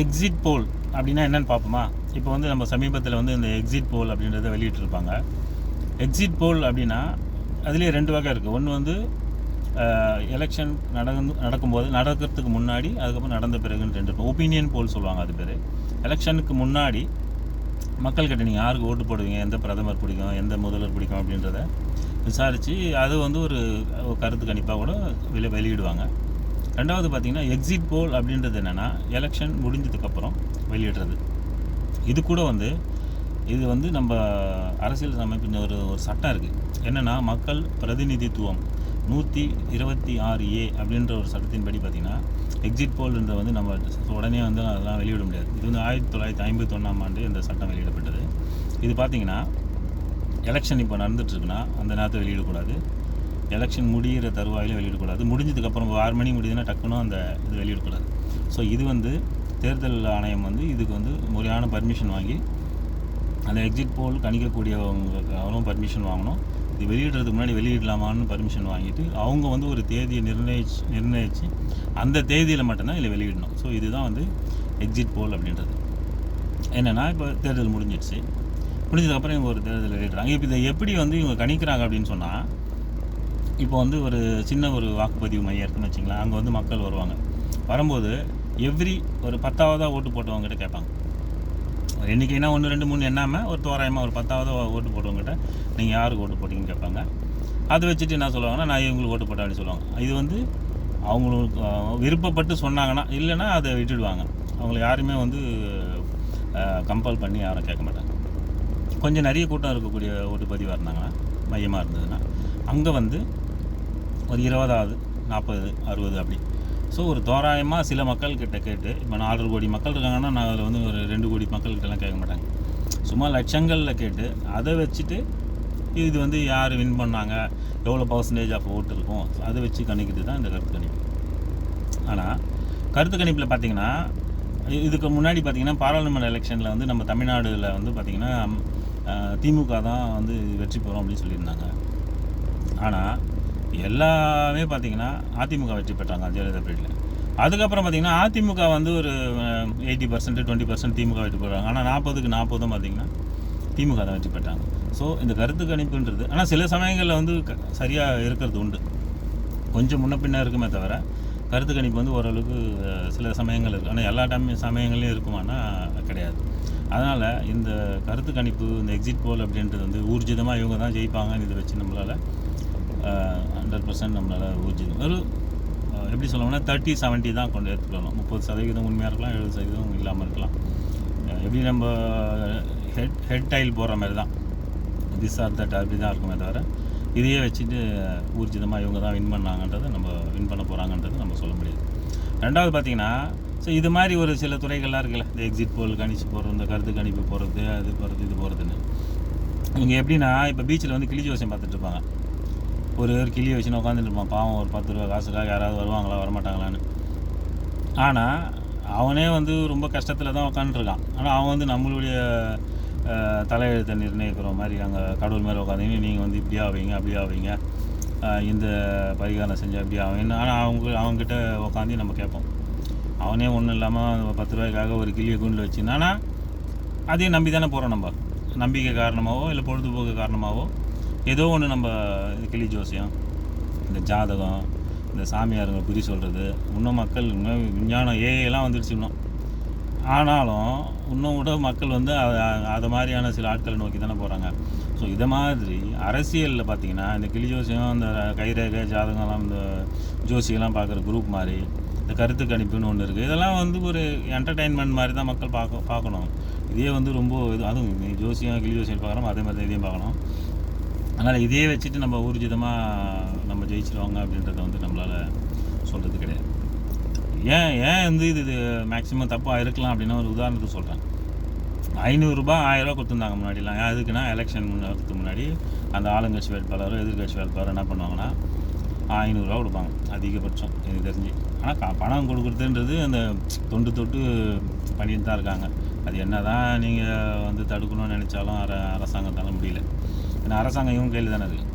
Exit போல் அப்படின்னா என்னென்னு பார்ப்போமா? இப்போ வந்து நம்ம சமீபத்தில் வந்து இந்த எக்ஸிட் போல் அப்படின்றத வெளியிட்டிருப்பாங்க. எக்ஸிட் போல் அப்படின்னா அதுலேயே 2 வகை இருக்குது. ஒன்று வந்து எலெக்ஷன் நடக்கிறதுக்கு முன்னாடி, அதுக்கப்புறம் நடந்த பிறகுன்னு 2 இருக்கும். ஒப்பீனியன் போல் சொல்லுவாங்க அது பேர். எலெக்ஷனுக்கு முன்னாடி மக்கள்கிட்ட நீங்கள் யாருக்கு ஓட்டு போடுவீங்க, எந்த பிரதமர் பிடிக்கும், எந்த முதல்வர் பிடிக்கும் அப்படின்றத விசாரித்து அது வந்து ஒரு கருத்து கணிப்பாக கூட வெளியிடுவாங்க. ரெண்டாவது பார்த்திங்கன்னா எக்ஸிட் போல் அப்படின்றது என்னென்னா எலெக்ஷன் முடிஞ்சதுக்கப்புறம் வெளியிடுறது. இது கூட வந்து இது வந்து நம்ம அரசியல் அமைப்பின் ஒரு சட்டம் இருக்குது. என்னென்னா மக்கள் பிரதிநிதித்துவம் 126A அப்படின்ற ஒரு சட்டத்தின்படி பார்த்திங்கன்னா எக்ஸிட் போல்ன்ற வந்து நம்ம உடனே வந்து அதெல்லாம் வெளியிட முடியாது. இது வந்து 1951ஆம் ஆண்டு இந்த சட்டம் வெளியிடப்பட்டது. இது பார்த்திங்கன்னா எலெக்ஷன் இப்போ நடந்துகிட்ருக்குன்னா அந்த நேரத்தை வெளியிடக்கூடாது. எலெக்ஷன் முடிகிற தருவாயில் வெளியிடக்கூடாது. முடிஞ்சதுக்கப்புறம் 6 மணி முடியுதுன்னா டக்குன்னு அந்த இது வெளியிடக்கூடாது. ஸோ இது வந்து தேர்தல் ஆணையம் வந்து இதுக்கு வந்து முறையான பர்மிஷன் வாங்கி அந்த எக்ஸிட் போல் கணிக்கக்கூடியவங்களும் பர்மிஷன் வாங்கணும். இது வெளியிடுறதுக்கு முன்னாடி வெளியிடலாமான்னு பர்மிஷன் வாங்கிட்டு அவங்க வந்து ஒரு தேதியை நிர்ணயித்து அந்த தேதியில் மட்டும்தான் இதில் வெளியிடணும். ஸோ இதுதான் வந்து எக்ஸிட் போல் அப்படின்றது. என்னென்னா இப்போ தேர்தல் முடிஞ்சதுக்கப்புறம் இவங்க ஒரு தேர்தல் வெளியிடுறாங்க. இப்போ இதை எப்படி வந்து இவங்க கணிக்கிறாங்க அப்படின்னு சொன்னால், இப்போ வந்து ஒரு சின்ன ஒரு வாக்குப்பதிவு மையம் இருக்குன்னு வச்சிங்களேன். அங்கே வந்து மக்கள் வரும்போது ஒரு 10ஆவதாக ஓட்டு போட்டவங்ககிட்ட கேட்பாங்க. ஒரு எண்ணிக்கைனா 1, 2, 3 எண்ணாமல் ஒரு தோராயமாக ஒரு 10ஆவதாக ஓட்டு போட்டவங்ககிட்ட நீங்கள் யாருக்கு ஓட்டு போட்டிங்கன்னு கேட்பாங்க. அதை வச்சுட்டு என்ன சொல்லுவாங்கன்னா, நான் இவங்களுக்கு ஓட்டு போட்டேன் அப்படின்னு சொல்லுவாங்க. இது வந்து அவங்களுக்கு விருப்பப்பட்டு சொன்னாங்கன்னா, இல்லைன்னா அதை விட்டுடுவாங்க. அவங்கள யாருமே வந்து கம்பல் பண்ணி யாரும் கேட்க மாட்டாங்க. கொஞ்சம் நிறைய கூட்டம் இருக்கக்கூடிய ஓட்டுப்பதிவாக இருந்தாங்கன்னா, மையமாக இருந்ததுன்னா அங்கே வந்து ஒரு 20ஆவது 40 60 அப்படி. ஸோ ஒரு தோராயமாக சில மக்கள்கிட்ட கேட்டு, இப்போ 4 கோடி மக்கள் இருக்காங்கன்னா நான் அதில் வந்து ஒரு 2 கோடி மக்கள்கிட்டலாம் கேட்க மாட்டாங்க. சும்மா லட்சங்களில் கேட்டு அதை வச்சுட்டு இது வந்து யார் வின் பண்ணாங்க, எவ்வளோ பர்சன்டேஜ் ஆஃப் ஓட்டு இருக்கும், அதை வச்சு கணிக்கிறது தான் இந்த கருத்து கணிப்பு. ஆனால் கருத்து கணிப்பில் பார்த்திங்கன்னா இதுக்கு முன்னாடி பார்த்திங்கன்னா பாராளுமன்ற எலெக்ஷனில் வந்து நம்ம தமிழ்நாடுல வந்து பார்த்திங்கன்னா திமுக தான் வந்து வெற்றி பெறும் அப்படின்னு சொல்லியிருந்தாங்க. ஆனால் எல்லாமே பார்த்திங்கன்னா அதிமுக வெற்றி பெற்றாங்க ஜெயலலிதா பீரியடில். அதுக்கப்புறம் பார்த்திங்கன்னா அதிமுக வந்து ஒரு 80% 20% திமுக வெற்றி பெறுறாங்க. ஆனால் 40க்கு 40 பார்த்திங்கன்னா திமுக தான் வெற்றி பெற்றாங்க. ஸோ இந்த கருத்து கணிப்புன்றது ஆனால் சில சமயங்களில் வந்து சரியாக இருக்கிறது உண்டு. கொஞ்சம் முன்ன பின்ன இருக்குமே தவிர கருத்து கணிப்பு வந்து ஓரளவுக்கு சில சமயங்கள் இருக்குது. ஆனால் எல்லா சமயங்கள்லையும் இருக்குமானா கிடையாது. அதனால் இந்த கருத்து கணிப்பு, இந்த எக்ஸிட் போல் அப்படின்றது வந்து ஊர்ஜிதமாக இவங்க தான் ஜெயிப்பாங்கன்னு இதை வச்சு நம்மளால் 100% நம்மளால் ஊர்ஜிதம் எப்படி சொல்லணும்னா 30-70 தான் கொண்டு எடுத்துக்கலாம். 30% உண்மையாக இருக்கலாம், 70% இல்லாமல் இருக்கலாம். எப்படி நம்ம ஹெட் டைல் போடுற மாதிரி தான், திஸ் ஆர் தட் அப்படி தான் இருக்குமே தவிர இதையே வச்சுட்டு ஊர்ஜிதமாக இவங்க தான் வின் பண்ணாங்கன்றதை நம்ம வின் பண்ண போகிறாங்கன்றது நம்ம சொல்ல முடியாது. ரெண்டாவது பார்த்திங்கன்னா, ஸோ இது மாதிரி ஒரு சில துறைகள்லாம் இருக்குல்ல, இந்த எக்ஸிட் போல் கணிச்சு போகிறது, இந்த கருத்து கணிப்பு போகிறது, அது போகிறது இது போகிறதுன்னு. இவங்க எப்படின்னா இப்போ பீச்சில் வந்து கிளி ஜோசியம் பார்த்துட்டு இருப்பாங்க. ஒரு கிளியை வச்சுன்னு உட்காந்துட்டு இருப்பான். பாவம் ஒரு 10 ரூபா காசுக்காக யாராவது வருவாங்களா வரமாட்டாங்களான்னு. ஆனால் அவனே வந்து ரொம்ப கஷ்டத்தில் தான் உட்காந்துருக்கான். ஆனால் அவன் வந்து நம்மளுடைய தலையெழுத்தை நிர்ணயிக்கிற மாதிரி அங்கே கடவுள் மேலே உட்காந்து நீங்கள் வந்து இப்படி ஆவீங்க அப்படி ஆவீங்க, இந்த பரிகாரம் செஞ்சால் இப்படி ஆவீங்க. ஆனால் அவங்ககிட்ட உட்காந்து நம்ம கேட்போம். அவனே ஒன்றும் இல்லாமல் 10 ரூபாய்க்காக ஒரு கிளியை கூண்டில் வச்சுருந்தானா அதையும் நம்பி தானே போகிறோம். நம்ம நம்பிக்கை காரணமாகவோ இல்லை பொழுதுபோக்கு காரணமாகவோ ஏதோ ஒன்று நம்ம கிளி ஜோசியம், இந்த ஜாதகம், இந்த சாமியாருங்க குறி சொல்கிறது, இன்னும் மக்கள் இன்னும் விஞ்ஞானம் ஏஐலாம் வந்துடுச்சு இன்னும். ஆனாலும் இன்னும் கூட மக்கள் வந்து அதை மாதிரியான சில ஆட்களை நோக்கி தானே போகிறாங்க. ஸோ இதை மாதிரி அரசியலில் பார்த்திங்கன்னா இந்த கிளி ஜோசியம், இந்த கைரேகை ஜாதகம்லாம், இந்த ஜோசியெல்லாம் பார்க்குற குரூப் மாதிரி இந்த கருத்து கணிப்புன்னு ஒன்று இருக்குது. இதெல்லாம் வந்து ஒரு என்டர்டெயின்மெண்ட் மாதிரி தான் மக்கள் பார்க்கணும். இதே வந்து ரொம்ப அதுவும் ஜோசியம் கிளி ஜோசியம் பார்க்குறோம், அதே மாதிரி தான் இதையும் பார்க்கணும். அதனால் இதையே வச்சுட்டு நம்ம ஊர்ஜிதமாக நம்ம ஜெயிச்சிருவாங்க அப்படின்றத வந்து நம்மளால் சொல்கிறது கிடையாது. ஏன் வந்து இது மேக்ஸிமம் தப்பாக இருக்கலாம் அப்படின்னா ஒரு உதாரணத்துக்கு சொல்கிறேன். 500 ரூபா 1000 ரூபா கொடுத்துருந்தாங்க முன்னாடிலாம். எதுக்குன்னா எலெக்ஷன் முன்னேறதுக்கு முன்னாடி அந்த ஆளுங்கட்சி வேட்பாளரோ எதிர்கட்சி வேட்பாளரோ என்ன பண்ணுவாங்கன்னா 500 ரூபா கொடுப்பாங்க அதிகபட்சம் எனக்கு தெரிஞ்சு. ஆனால் பணம் கொடுக்குறதுன்றது அந்த தொட்டு பண்ணிட்டு தான் இருக்காங்க. அது என்ன தான் நீங்கள் வந்து தடுக்கணும்னு நினச்சாலும் அரசாங்கத்தால் முடியல. ஏன்னா அரசாங்கம் இவங்க கையில் தானே இருக்குது.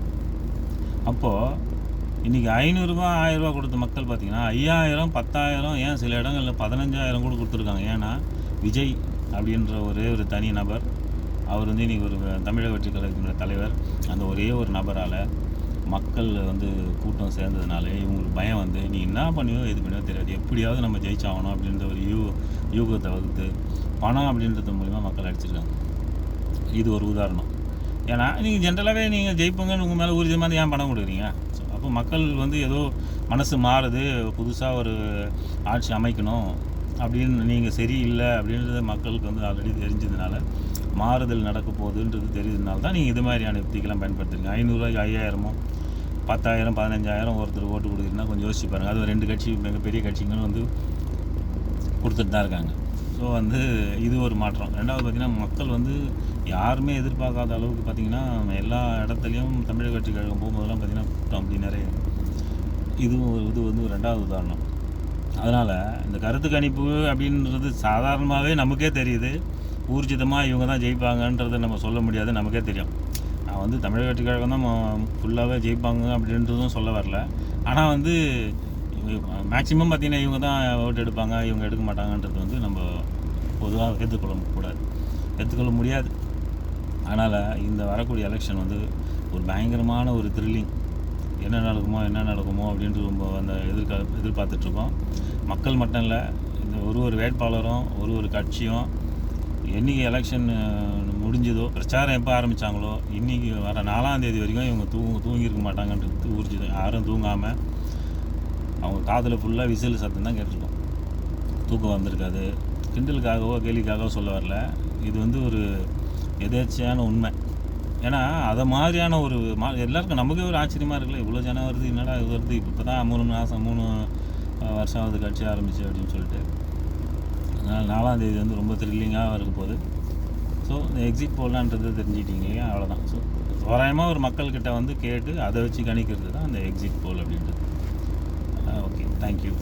அப்போது இன்றைக்கி 500 1000 கொடுத்த மக்கள் பார்த்திங்கன்னா 5000 10,000 ஏன் சில இடங்களில் 15,000 கூட கொடுத்துருக்காங்க. ஏன்னா விஜய் அப்படின்ற ஒரே ஒரு தனி நபர், அவர் வந்து இன்றைக்கி ஒரு தமிழக வெற்றி கழகத்தினுடைய தலைவர், அந்த ஒரே ஒரு நபரால் மக்கள் வந்து கூட்டம் சேர்ந்ததுனாலே இவங்களுக்கு பயம் வந்து நீ என்ன பண்ணுவோ எது பண்ணுவோ தெரியாது, எப்படியாவது நம்ம ஜெயிச்சாகணும் அப்படின்ற ஒரு யூகத்தை வகுத்து பணம் அப்படின்றது மூலிமா மக்கள் அடிச்சிருக்காங்க. இது ஒரு உதாரணம். ஏன்னா நீங்கள் ஜென்ரலாகவே நீங்கள் ஜெயிப்பங்கன்னு உங்கள் மேலே ஊர்ஜிதமாக ஏன் பணம் கொடுக்குறீங்க? ஸோ அப்போ மக்கள் வந்து ஏதோ மனசு மாறுது, புதுசாக ஒரு ஆட்சி அமைக்கணும் அப்படின்னு நீங்கள் சரியில்லை அப்படின்றது மக்களுக்கு வந்து ஆல்ரெடி தெரிஞ்சதுனால மாறுதல் நடக்க போகுதுன்றது தெரியுதுனால தான் நீங்கள் இது மாதிரியான யுக்திகள்லாம் பயன்படுத்துறீங்க. 500 5000 10,000 15,000 ஒருத்தர் ஓட்டு கொடுக்குறீங்கன்னா கொஞ்சம் யோசிச்சு பாருங்கள். அது 2 கட்சி மிகப்பெரிய கட்சிங்களும் வந்து கொடுத்துட்டு தான் இருக்காங்க. ஸோ வந்து இது ஒரு மாற்றம். ரெண்டாவது பார்த்திங்கன்னா மக்கள் வந்து யாருமே எதிர்பார்க்காத அளவுக்கு பார்த்திங்கன்னா எல்லா இடத்துலையும் தமிழக வெற்றி கழகம் போகும்போதெல்லாம் பார்த்திங்கன்னா கூட்டம் அப்படி நிறைய. இது வந்து ஒரு ரெண்டாவது உதாரணம். அதனால் இந்த கருத்து கணிப்பு அப்படின்றது சாதாரணமாகவே நமக்கே தெரியுது, ஊர்ஜிதமாக இவங்க தான் ஜெயிப்பாங்கன்றதை நம்ம சொல்ல முடியாது, நமக்கே தெரியும். நான் வந்து தமிழக வெற்றி கழகம் தான் ஃபுல்லாகவே ஜெயிப்பாங்க அப்படின்றதும் சொல்ல வரல. ஆனால் வந்து மேக்ஸிமம் பார்த்திங்கன்னா இவங்க தான் ஓட்டு எடுப்பாங்க, இவங்க எடுக்க மாட்டாங்கன்றது வந்து நம்ம பொதுவாக ஏற்றுக்கொள்ள முடியாது. அதனால் இந்த வரக்கூடிய எலெக்ஷன் வந்து ஒரு பயங்கரமான ஒரு த்ரில்லிங், என்ன நடக்குமோ அப்படின்ட்டு ரொம்ப அந்த எதிர்பார்த்துட்ருக்கோம். மக்கள் மட்டும் இல்லை, இந்த ஒரு வேட்பாளரும் ஒரு கட்சியும் என்றைக்கு எலெக்ஷன் முடிஞ்சதோ, பிரச்சாரம் எப்போ ஆரம்பித்தாங்களோ இன்றைக்கி வர 4ஆம் தேதி வரைக்கும் இவங்க தூங்கியிருக்க மாட்டாங்கன்றது ஊர்ஜிதம். யாரும் தூங்காமல் அவங்க காதில் ஃபுல்லாக விசில் சத்தம் தான் கேட்டிருக்கோம். தூக்கம் வந்திருக்காது. கிண்டலுக்காகவோ கேலிக்காகவோ சொல்ல வரல, இது வந்து ஒரு எதேச்சையான உண்மை. ஏன்னா அதை மாதிரியான ஒரு எல்லாருக்கும் நமக்கே ஒரு ஆச்சரியமாக இருக்குல்ல, இவ்வளோ ஜனம் வருது, என்னடா இது வருது, இப்போ தான் 3 வருஷம் ஆகுது கட்சி ஆரம்பிச்சு அப்படின்னு சொல்லிட்டு. அதனால் 4ஆம் தேதி வந்து ரொம்ப த்ரில்லிங்காக இருக்க போகுது. ஸோ இந்த எக்ஸிட் போடலான்றது தெரிஞ்சுக்கிட்டீங்க இல்லையா, அவ்வளோதான். ஸோ தோராயமாக ஒரு மக்கள்கிட்ட வந்து கேட்டு அதை வச்சு கணிக்கிறது தான் அந்த எக்ஸிட் போல் அப்படின்றது. Okay, thank you.